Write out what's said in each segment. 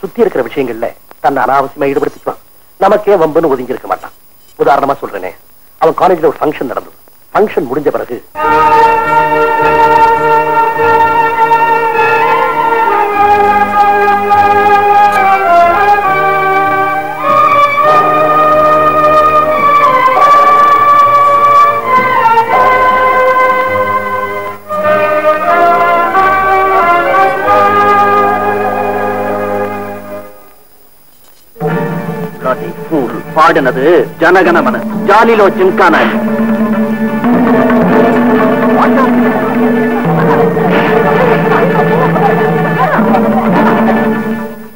சுத்தி இருக்கிற விஷயங்கள்ல தன்னை அனாவசியமா ஈடுபடுத்திக்குவான். நமக்கே வம்புன்னு ஒதுங்கி இருக்க மாட்டான். உதாரணமா சொல்றேனே, அவன் காலேஜ்ல ஒரு ஃபங்க்ஷன் நடந்தது. ஃபங்க்ஷன் முடிஞ்ச பிறகு பாடினது ஜனகணமன, ஜாலிலோ ஜிம்கான.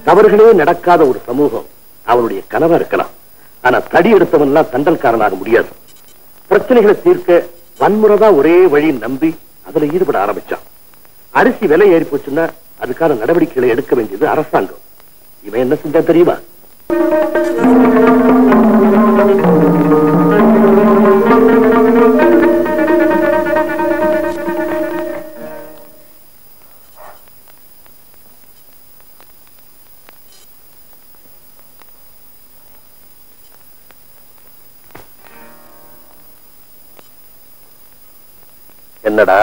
தவறுகளே நடக்காத ஒரு சமூகம் அவனுடைய கனவா இருக்கலாம். ஆனா தடி எடுத்தவன் எல்லாம் தண்டல்காரனாக முடியாது. பிரச்சனைகளை தீர்க்க வன்முறைதான் ஒரே வழி நம்பி அதுல ஈடுபட ஆரம்பிச்சான். அரிசி விலை ஏறி போச்சுன்னா அதுக்கான நடவடிக்கைகளை எடுக்க வேண்டியது அரசாங்கம். இவன் என்ன செஞ்சா தெரியுமா? என்னடா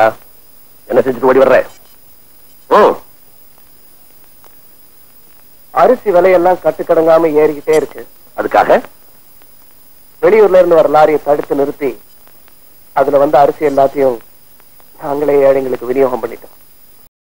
என்ன செஞ்சுட்டு ஓடி வர்ற? அரிசி விலையெல்லாம் கட்டுக்கடங்காம ஏறிக்கிட்டே இருக்கு. அதுக்காக வெளியூர்ல இருந்து வர லாரியை தடுத்து நிறுத்தி அதுல வந்து அரிசி எல்லாத்தையும் நாங்களே ஏழைங்களுக்கு விநியோகம் பண்ணிட்டோம்.